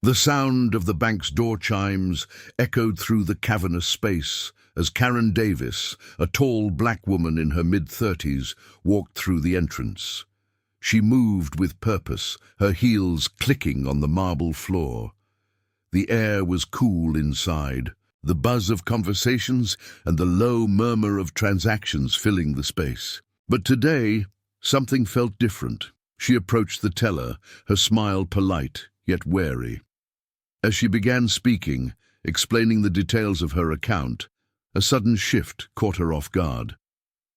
The sound of the bank's door chimes echoed through the cavernous space as Karen Davis, a tall black woman in her mid-30s, walked through the entrance. She moved with purpose, her heels clicking on the marble floor. The air was cool inside, the buzz of conversations and the low murmur of transactions filling the space. But today, something felt different. She approached the teller, her smile polite, yet wary. As she began speaking, explaining the details of her account, a sudden shift caught her off guard.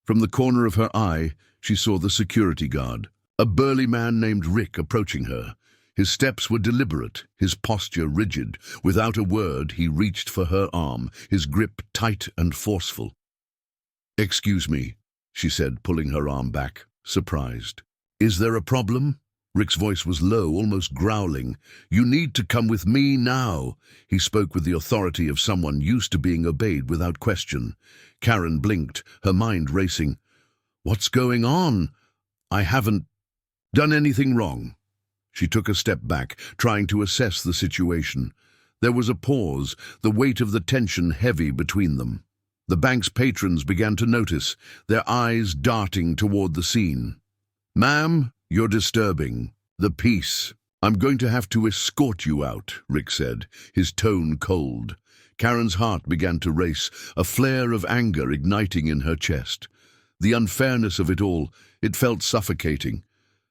From the corner of her eye, she saw the security guard, a burly man named Rick, approaching her. His steps were deliberate, his posture rigid. Without a word, he reached for her arm, his grip tight and forceful. "Excuse me," she said, pulling her arm back, surprised. "Is there a problem?" Rick's voice was low, almost growling. "You need to come with me now." He spoke with the authority of someone used to being obeyed without question. Karen blinked, her mind racing. "What's going on? I haven't done anything wrong." She took a step back, trying to assess the situation. There was a pause, the weight of the tension heavy between them. The bank's patrons began to notice, their eyes darting toward the scene. "Ma'am, you're disturbing the peace. I'm going to have to escort you out," Rick said, his tone cold. Karen's heart began to race, a flare of anger igniting in her chest. The unfairness of it all, it felt suffocating.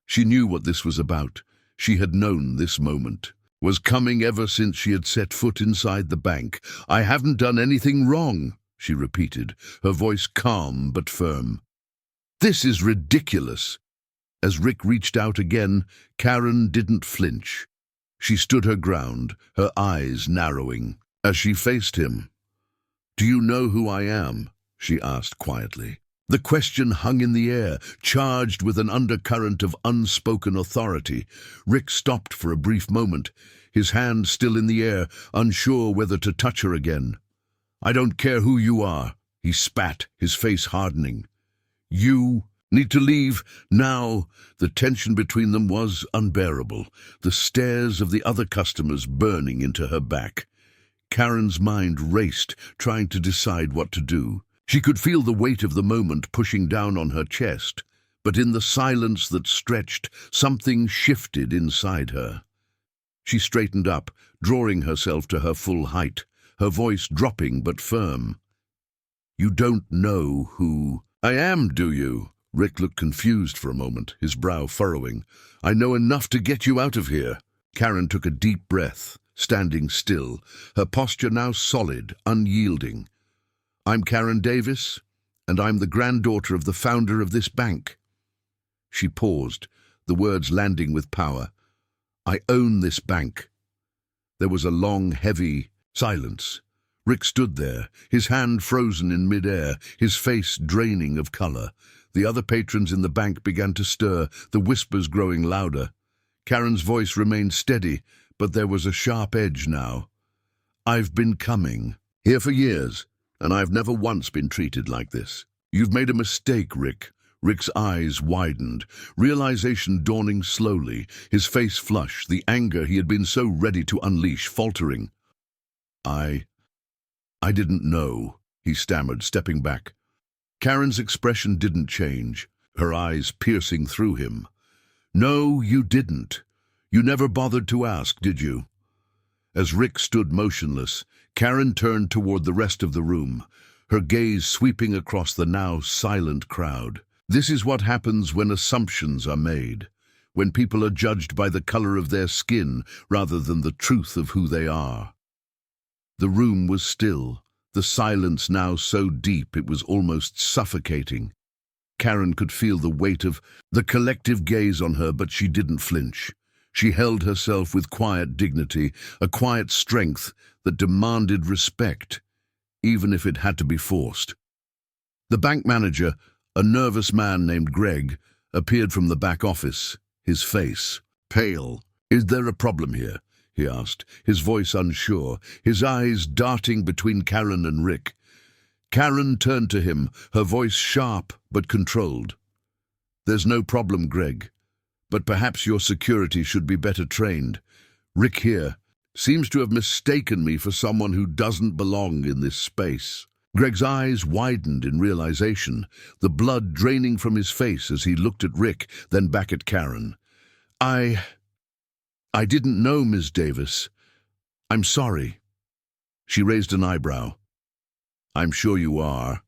She knew what this was about. She had known this moment was coming ever since she had set foot inside the bank. "I haven't done anything wrong," she repeated, her voice calm but firm. "This is ridiculous." As Rick reached out again, Karen didn't flinch. She stood her ground, her eyes narrowing, as she faced him. "Do you know who I am?" she asked quietly. The question hung in the air, charged with an undercurrent of unspoken authority. Rick stopped for a brief moment, his hand still in the air, unsure whether to touch her again. "I don't care who you are," he spat, his face hardening. "You need to leave now." The tension between them was unbearable, the stares of the other customers burning into her back. Karen's mind raced, trying to decide what to do. She could feel the weight of the moment pushing down on her chest, but in the silence that stretched, something shifted inside her. She straightened up, drawing herself to her full height, her voice dropping but firm. "You don't know who I am, do you?" Rick looked confused for a moment, his brow furrowing. "I know enough to get you out of here." Karen took a deep breath, standing still, her posture now solid, unyielding. "I'm Karen Davis, and I'm the granddaughter of the founder of this bank." She paused, the words landing with power. "I own this bank." There was a long, heavy silence. Rick stood there, his hand frozen in mid-air, his face draining of color. The other patrons in the bank began to stir, the whispers growing louder. Karen's voice remained steady, but there was a sharp edge now. "I've been coming here for years, and I've never once been treated like this. You've made a mistake, Rick." Rick's eyes widened, realization dawning slowly, his face flushed, the anger he had been so ready to unleash faltering. I didn't know," he stammered, stepping back. Karen's expression didn't change, her eyes piercing through him. "No, you didn't. You never bothered to ask, did you?" As Rick stood motionless, Karen turned toward the rest of the room, her gaze sweeping across the now silent crowd. This is what happens when assumptions are made, when people are judged by the color of their skin rather than the truth of who they are. The room was still, the silence now so deep it was almost suffocating. Karen could feel the weight of the collective gaze on her, but she didn't flinch. She held herself with quiet dignity, a quiet strength that demanded respect, even if it had to be forced. The bank manager, a nervous man named Greg, appeared from the back office, his face pale. "Is there a problem here?" he asked, his voice unsure, his eyes darting between Karen and Rick. Karen turned to him, her voice sharp but controlled. "There's no problem, Greg, but perhaps your security should be better trained. Rick here seems to have mistaken me for someone who doesn't belong in this space. Greg's eyes widened in realization, the blood draining from his face as he looked at Rick, then back at Karen. I didn't know, Ms. Davis. I'm sorry. She raised an eyebrow. I'm sure you are.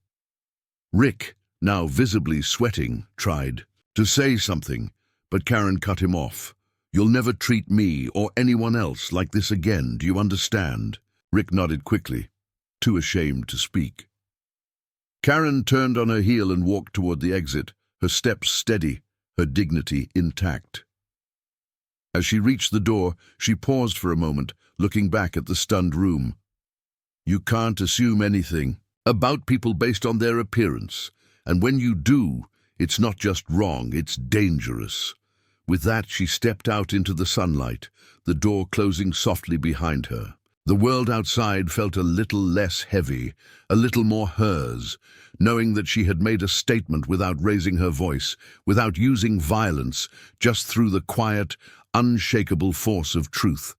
Rick, now visibly sweating, tried to say something, but Karen cut him off. You'll never treat me or anyone else like this again, do you understand? Rick nodded quickly, too ashamed to speak. Karen turned on her heel and walked toward the exit, her steps steady, her dignity intact. As she reached the door, she paused for a moment, looking back at the stunned room. You can't assume anything about people based on their appearance, and when you do, it's not just wrong, it's dangerous. With that, she stepped out into the sunlight, the door closing softly behind her. The world outside felt a little less heavy, a little more hers, knowing that she had made a statement without raising her voice, without using violence, just through the quiet, unshakable force of truth.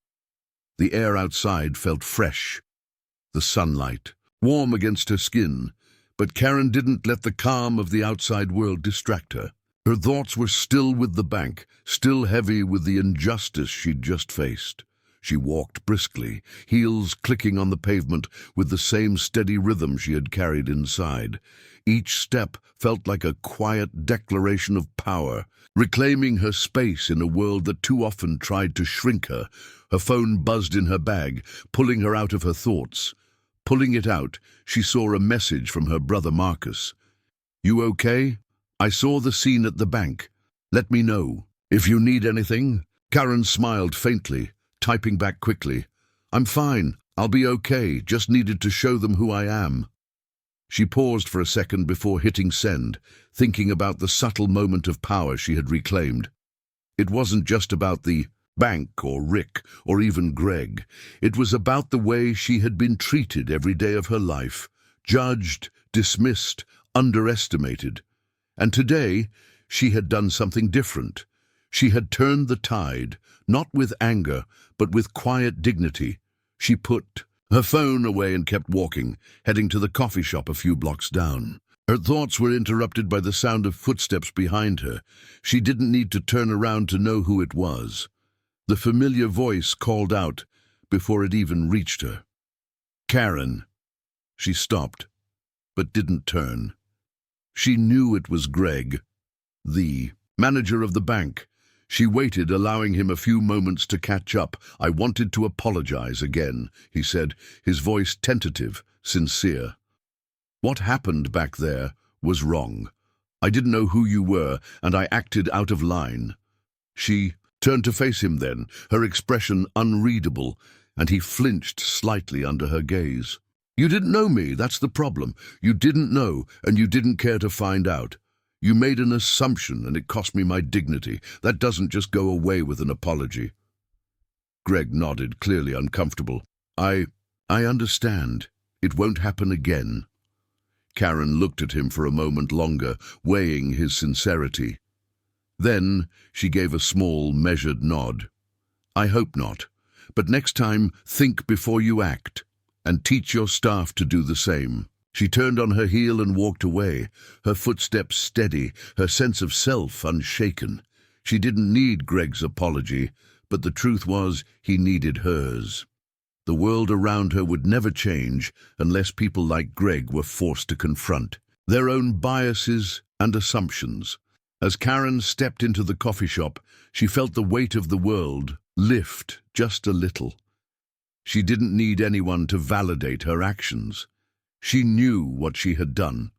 The air outside felt fresh, the sunlight, warm against her skin, but Karen didn't let the calm of the outside world distract her. Her thoughts were still with the bank, still heavy with the injustice she'd just faced. She walked briskly, heels clicking on the pavement with the same steady rhythm she had carried inside. Each step felt like a quiet declaration of power, reclaiming her space in a world that too often tried to shrink her. Her phone buzzed in her bag, pulling her out of her thoughts. Pulling it out, she saw a message from her brother Marcus. You okay? I saw the scene at the bank. Let me know. If you need anything. Karen smiled faintly, typing back quickly. I'm fine. I'll be okay. Just needed to show them who I am. She paused for a second before hitting send, thinking about the subtle moment of power she had reclaimed. It wasn't just about the bank or Rick or even Greg. It was about the way she had been treated every day of her life, judged, dismissed, underestimated. And today, she had done something different. She had turned the tide, not with anger, but with quiet dignity. She put her phone away and kept walking, heading to the coffee shop a few blocks down. Her thoughts were interrupted by the sound of footsteps behind her. She didn't need to turn around to know who it was. The familiar voice called out before it even reached her. Karen. She stopped, but didn't turn. She knew it was Greg, the manager of the bank. She waited, allowing him a few moments to catch up. I wanted to apologize again, he said, his voice tentative, sincere. What happened back there was wrong. I didn't know who you were, and I acted out of line. She turned to face him then, her expression unreadable, and he flinched slightly under her gaze. You didn't know me, that's the problem. You didn't know, and you didn't care to find out. You made an assumption, and it cost me my dignity. That doesn't just go away with an apology. Greg nodded, clearly uncomfortable. I understand. It won't happen again. Karen looked at him for a moment longer, weighing his sincerity. Then she gave a small, measured nod. I hope not. But next time, think before you act, and teach your staff to do the same. She turned on her heel and walked away, her footsteps steady, her sense of self unshaken. She didn't need Greg's apology, but the truth was he needed hers. The world around her would never change unless people like Greg were forced to confront their own biases and assumptions. As Karen stepped into the coffee shop, she felt the weight of the world lift just a little. She didn't need anyone to validate her actions. She knew what she had done.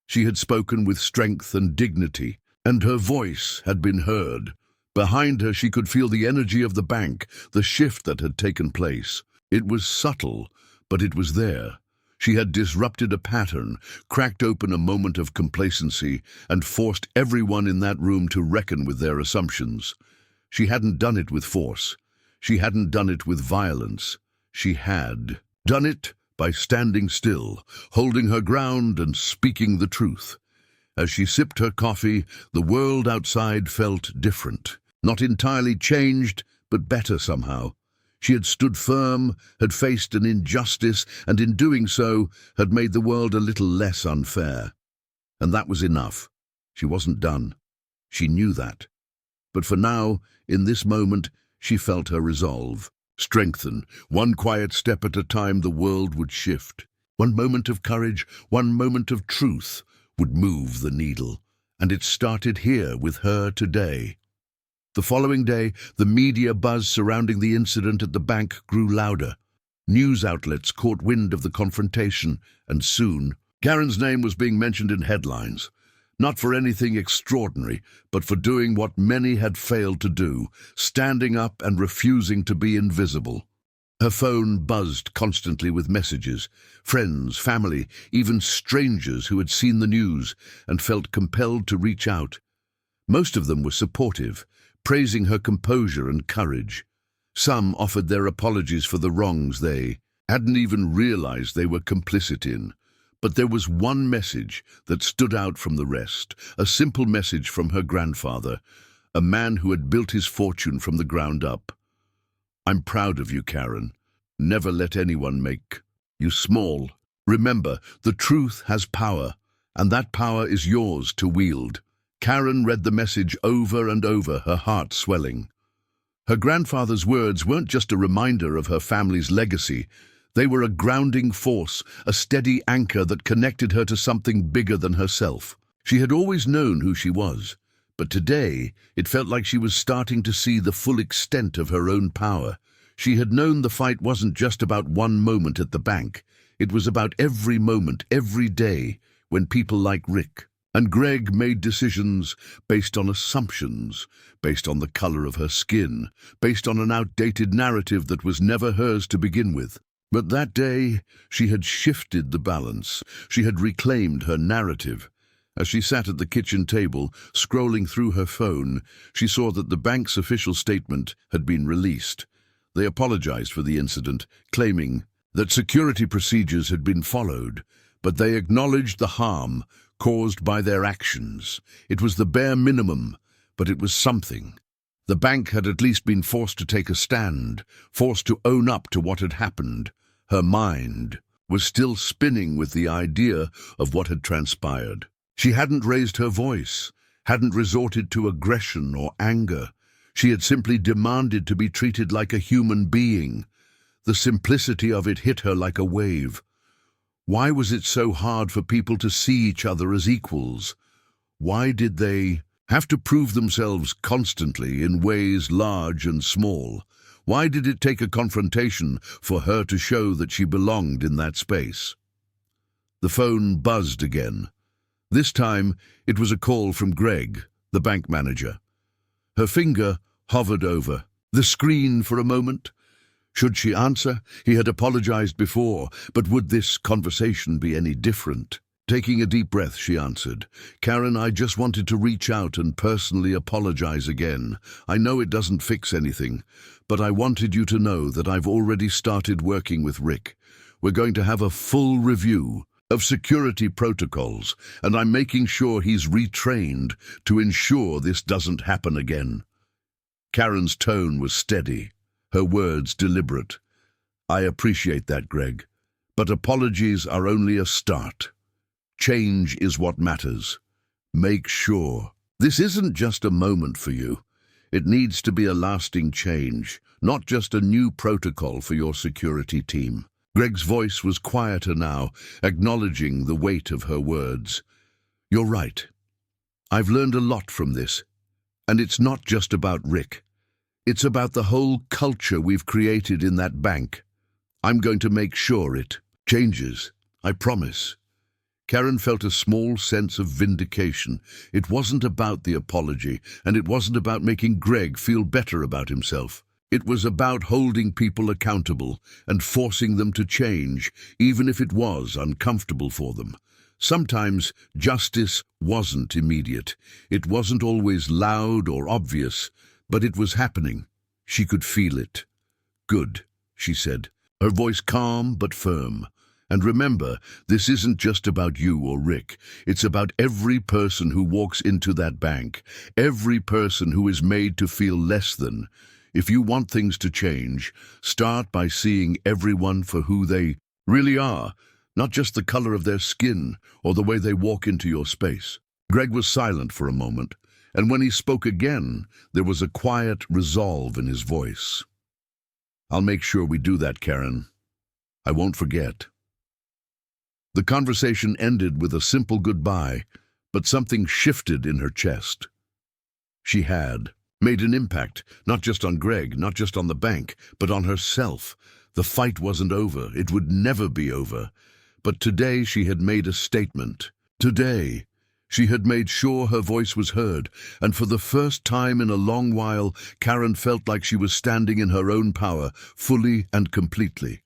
She had spoken with strength and dignity, and her voice had been heard. Behind her she could feel the energy of the bank, the shift that had taken place. It was subtle, but it was there. She had disrupted a pattern, cracked open a moment of complacency, and forced everyone in that room to reckon with their assumptions. She hadn't done it with force. She hadn't done it with violence. She had done it by standing still, holding her ground and speaking the truth. As she sipped her coffee, the world outside felt different. Not entirely changed, but better somehow. She had stood firm, had faced an injustice, and in doing so had made the world a little less unfair. And that was enough. She wasn't done. She knew that. But for now, in this moment, she felt her resolve strengthen. One quiet step at a time, the world would shift. One moment of courage, one moment of truth would move the needle. And it started here with her today. The following day, the media buzz surrounding the incident at the bank grew louder. News outlets caught wind of the confrontation, and soon, Karen's name was being mentioned in headlines. Not for anything extraordinary, but for doing what many had failed to do, standing up and refusing to be invisible. Her phone buzzed constantly with messages, friends, family, even strangers who had seen the news and felt compelled to reach out. Most of them were supportive, praising her composure and courage. Some offered their apologies for the wrongs they hadn't even realized they were complicit in. But there was one message that stood out from the rest, a simple message from her grandfather, a man who had built his fortune from the ground up. I'm proud of you, Karen. Never let anyone make you small. Remember, the truth has power, and that power is yours to wield. Karen read the message over and over, her heart swelling. Her grandfather's words weren't just a reminder of her family's legacy. They were a grounding force, a steady anchor that connected her to something bigger than herself. She had always known who she was, but today it felt like she was starting to see the full extent of her own power. She had known the fight wasn't just about one moment at the bank. It was about every moment, every day, when people like Rick and Greg made decisions based on assumptions, based on the color of her skin, based on an outdated narrative that was never hers to begin with. But that day, she had shifted the balance. She had reclaimed her narrative. As she sat at the kitchen table, scrolling through her phone, she saw that the bank's official statement had been released. They apologized for the incident, claiming that security procedures had been followed, but they acknowledged the harm caused by their actions. It was the bare minimum, but it was something. The bank had at least been forced to take a stand, forced to own up to what had happened. Her mind was still spinning with the idea of what had transpired. She hadn't raised her voice, hadn't resorted to aggression or anger. She had simply demanded to be treated like a human being. The simplicity of it hit her like a wave. Why was it so hard for people to see each other as equals? Why did they have to prove themselves constantly in ways large and small? Why did it take a confrontation for her to show that she belonged in that space? The phone buzzed again. This time, it was a call from Greg, the bank manager. Her finger hovered over the screen for a moment. Should she answer? He had apologized before, but would this conversation be any different? Taking a deep breath, she answered, "Karen, I just wanted to reach out and personally apologize again. I know it doesn't fix anything, but I wanted you to know that I've already started working with Rick. We're going to have a full review of security protocols, and I'm making sure he's retrained to ensure this doesn't happen again." Karen's tone was steady, her words deliberate. "I appreciate that, Greg, but apologies are only a start. Change is what matters. Make sure this isn't just a moment for you. It needs to be a lasting change, not just a new protocol for your security team." Greg's voice was quieter now, acknowledging the weight of her words. "You're right. I've learned a lot from this. And it's not just about Rick. It's about the whole culture we've created in that bank. I'm going to make sure it changes. I promise." Karen felt a small sense of vindication. It wasn't about the apology, and it wasn't about making Greg feel better about himself. It was about holding people accountable and forcing them to change, even if it was uncomfortable for them. Sometimes justice wasn't immediate. It wasn't always loud or obvious, but it was happening. She could feel it. "Good," she said, her voice calm but firm. "And remember, this isn't just about you or Rick. It's about every person who walks into that bank, every person who is made to feel less than. If you want things to change, start by seeing everyone for who they really are, not just the color of their skin or the way they walk into your space. Greg was silent for a moment, and when he spoke again, there was a quiet resolve in his voice. "I'll make sure we do that, Karen. I won't forget." The conversation ended with a simple goodbye, but something shifted in her chest. She had made an impact, not just on Greg, not just on the bank, but on herself. The fight wasn't over. It would never be over. But today she had made a statement. Today, she had made sure her voice was heard, and for the first time in a long while, Karen felt like she was standing in her own power, fully and completely.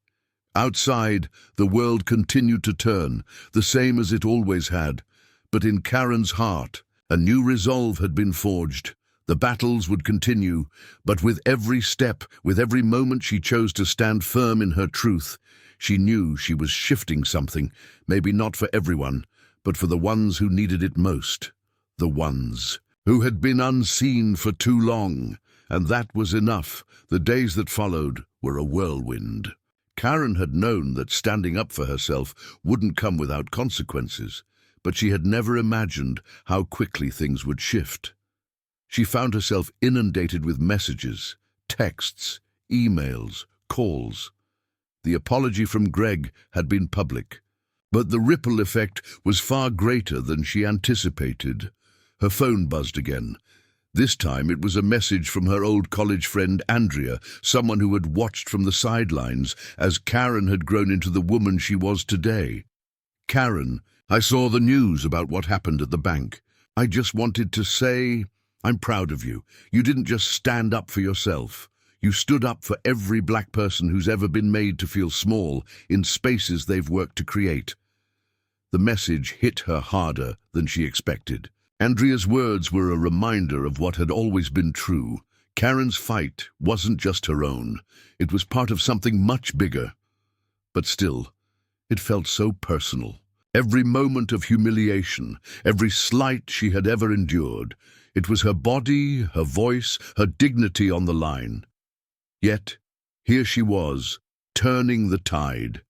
Outside, the world continued to turn, the same as it always had. But in Karen's heart, a new resolve had been forged. The battles would continue, but with every step, with every moment she chose to stand firm in her truth, she knew she was shifting something, maybe not for everyone, but for the ones who needed it most. The ones who had been unseen for too long. And that was enough. The days that followed were a whirlwind. Karen had known that standing up for herself wouldn't come without consequences, but she had never imagined how quickly things would shift. She found herself inundated with messages, texts, emails, calls. The apology from Greg had been public, but the ripple effect was far greater than she anticipated. Her phone buzzed again. This time it was a message from her old college friend Andrea, someone who had watched from the sidelines as Karen had grown into the woman she was today. "Karen, I saw the news about what happened at the bank. I just wanted to say, I'm proud of you. You didn't just stand up for yourself. You stood up for every black person who's ever been made to feel small in spaces they've worked to create." The message hit her harder than she expected. Andrea's words were a reminder of what had always been true. Karen's fight wasn't just her own. It was part of something much bigger. But still, it felt so personal. Every moment of humiliation, every slight she had ever endured, it was her body, her voice, her dignity on the line. Yet, here she was, turning the tide.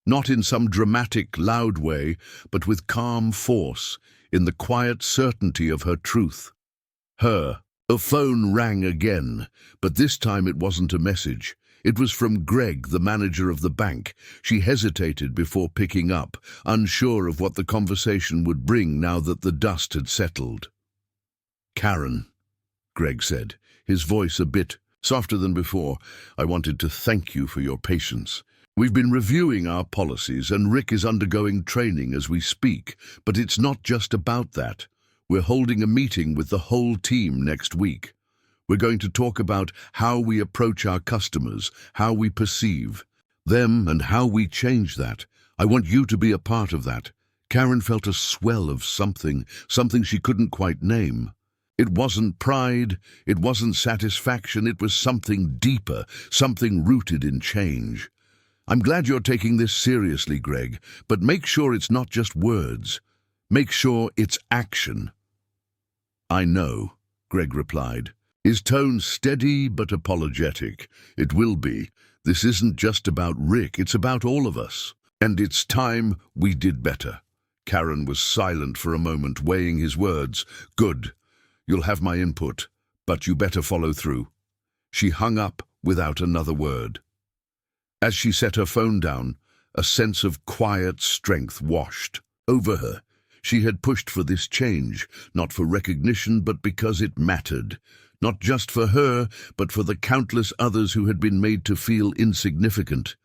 Not in some dramatic, loud way, but with calm force, in the quiet certainty of her truth. Her phone rang again, but this time it wasn't a message. It was from Greg, the manager of the bank. She hesitated before picking up, unsure of what the conversation would bring now that the dust had settled. "Karen," Greg said, his voice a bit softer than before, "I wanted to thank you for your patience. We've been reviewing our policies and Rick is undergoing training as we speak, but it's not just about that. We're holding a meeting with the whole team next week. We're going to talk about how we approach our customers, how we perceive them, and how we change that. I want you to be a part of that." Karen felt a swell of something she couldn't quite name. It wasn't pride, it wasn't satisfaction, it was something deeper, something rooted in change. "I'm glad you're taking this seriously, Greg, but make sure it's not just words. Make sure it's action." "I know," Greg replied, his tone steady but apologetic. "It will be. This isn't just about Rick, it's about all of us. And it's time we did better." Karen was silent for a moment, weighing his words. "Good. You'll have my input, but you better follow through." She hung up without another word. As she set her phone down, a sense of quiet strength washed over her. She had pushed for this change, not for recognition, but because it mattered. Not just for her, but for the countless others who had been made to feel insignificant.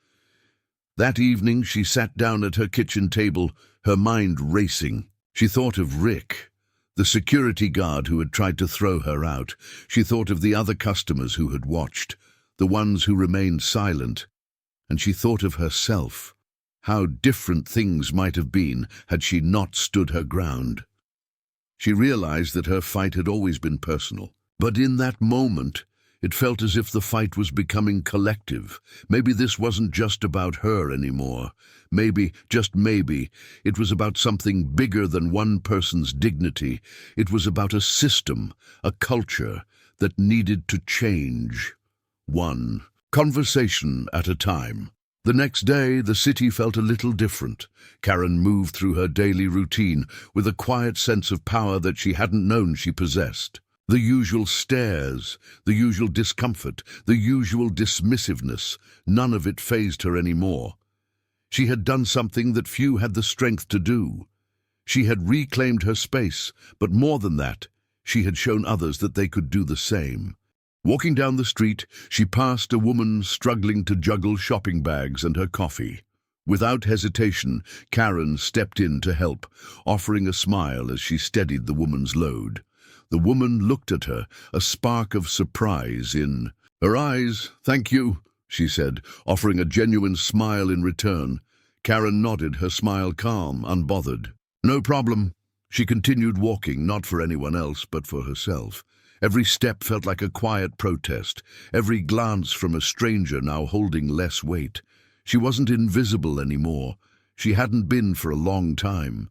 That evening she sat down at her kitchen table, her mind racing. She thought of Rick, the security guard who had tried to throw her out. She thought of the other customers who had watched, the ones who remained silent. And she thought of herself, how different things might have been had she not stood her ground. She realized that her fight had always been personal, but in that moment, it felt as if the fight was becoming collective. Maybe this wasn't just about her anymore. Maybe, just maybe, it was about something bigger than one person's dignity. It was about a system, a culture that needed to change. one conversation at a time. The next day, the city felt a little different. Karen moved through her daily routine with a quiet sense of power that she hadn't known she possessed. The usual stares, the usual discomfort, the usual dismissiveness, none of it fazed her anymore. She had done something that few had the strength to do. She had reclaimed her space, but more than that, she had shown others that they could do the same. Walking down the street, she passed a woman struggling to juggle shopping bags and her coffee. Without hesitation, Karen stepped in to help, offering a smile as she steadied the woman's load. The woman looked at her, a spark of surprise in her eyes. "Thank you," she said, offering a genuine smile in return. Karen nodded, her smile calm, unbothered. "No problem." She continued walking, not for anyone else, but for herself. Every step felt like a quiet protest, every glance from a stranger now holding less weight. She wasn't invisible anymore. She hadn't been for a long time.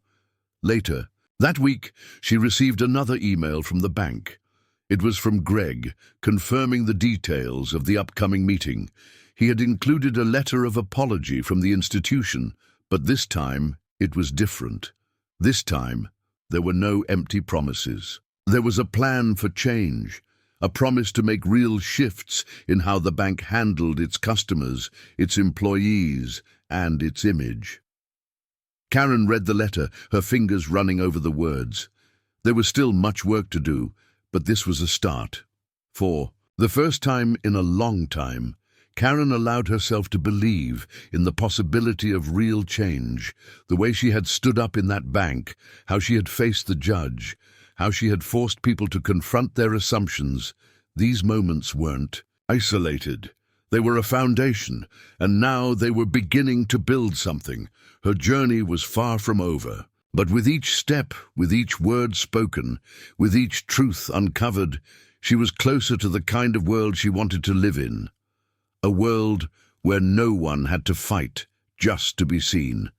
Later, that week, she received another email from the bank. It was from Greg, confirming the details of the upcoming meeting. He had included a letter of apology from the institution, but this time it was different. This time, there were no empty promises. There was a plan for change, a promise to make real shifts in how the bank handled its customers, its employees, and its image. Karen read the letter, her fingers running over the words. There was still much work to do, but this was a start. For the first time in a long time, Karen allowed herself to believe in the possibility of real change, the way she had stood up in that bank, how she had faced the judge, how she had forced people to confront their assumptions. These moments weren't isolated. They were a foundation, and now they were beginning to build something. Her journey was far from over. But with each step, with each word spoken, with each truth uncovered, she was closer to the kind of world she wanted to live in. A world where no one had to fight just to be seen.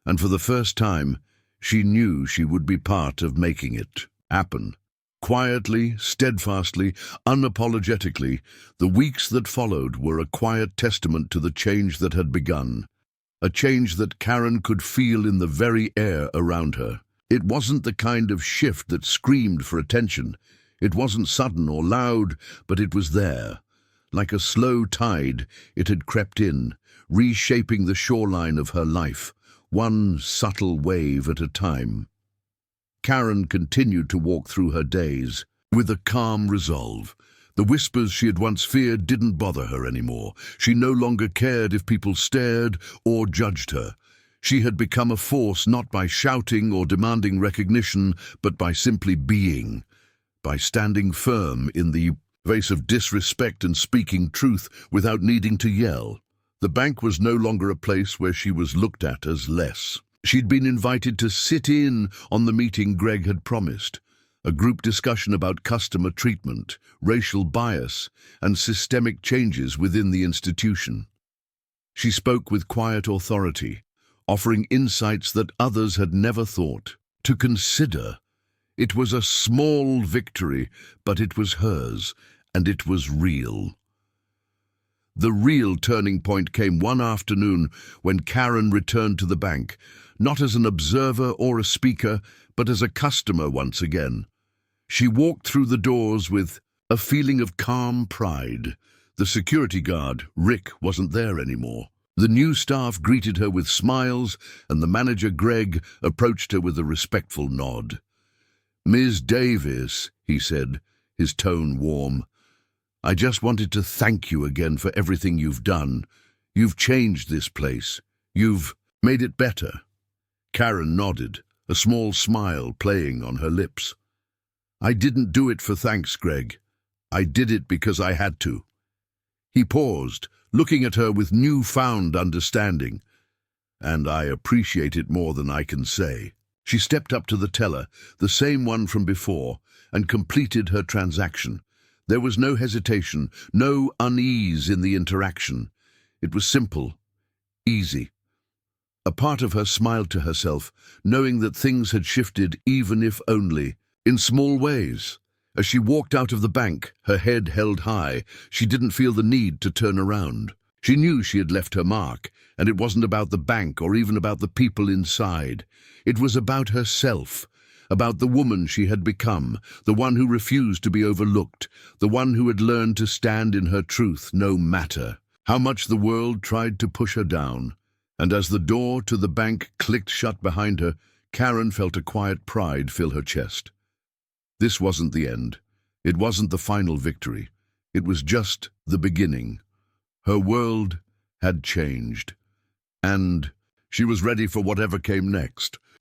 And for the first time, she knew she would be part of making it happen. Quietly, steadfastly, unapologetically, the weeks that followed were a quiet testament to the change that had begun. A change that Karen could feel in the very air around her. It wasn't the kind of shift that screamed for attention. It wasn't sudden or loud, but it was there. Like a slow tide, it had crept in, reshaping the shoreline of her life, one subtle wave at a time. Karen continued to walk through her days with a calm resolve. The whispers she had once feared didn't bother her anymore. She no longer cared if people stared or judged her. She had become a force not by shouting or demanding recognition, but by simply being, by standing firm in the face of disrespect and speaking truth without needing to yell. The bank was no longer a place where she was looked at as less. She'd been invited to sit in on the meeting Greg had promised, a group discussion about customer treatment, racial bias, and systemic changes within the institution. She spoke with quiet authority, offering insights that others had never thought to consider. It was a small victory, but it was hers, and it was real. The real turning point came one afternoon when Karen returned to the bank, not as an observer or a speaker, but as a customer once again. She walked through the doors with a feeling of calm pride. The security guard, Rick, wasn't there anymore. The new staff greeted her with smiles, and the manager, Greg, approached her with a respectful nod. "Ms. Davis," he said, his tone warm, "I just wanted to thank you again for everything you've done. You've changed this place. You've made it better." Karen nodded, a small smile playing on her lips. "I didn't do it for thanks, Greg. I did it because I had to." He paused, looking at her with newfound understanding. "And I appreciate it more than I can say." She stepped up to the teller, the same one from before, and completed her transaction. There was no hesitation, no unease in the interaction. It was simple, easy. A part of her smiled to herself, knowing that things had shifted, even if only in small ways. As she walked out of the bank, her head held high, she didn't feel the need to turn around. She knew she had left her mark, and it wasn't about the bank or even about the people inside. It was about herself, about the woman she had become, the one who refused to be overlooked, the one who had learned to stand in her truth no matter how much the world tried to push her down. And as the door to the bank clicked shut behind her, Karen felt a quiet pride fill her chest. This wasn't the end. It wasn't the final victory. It was just the beginning. Her world had changed, and she was ready for whatever came next.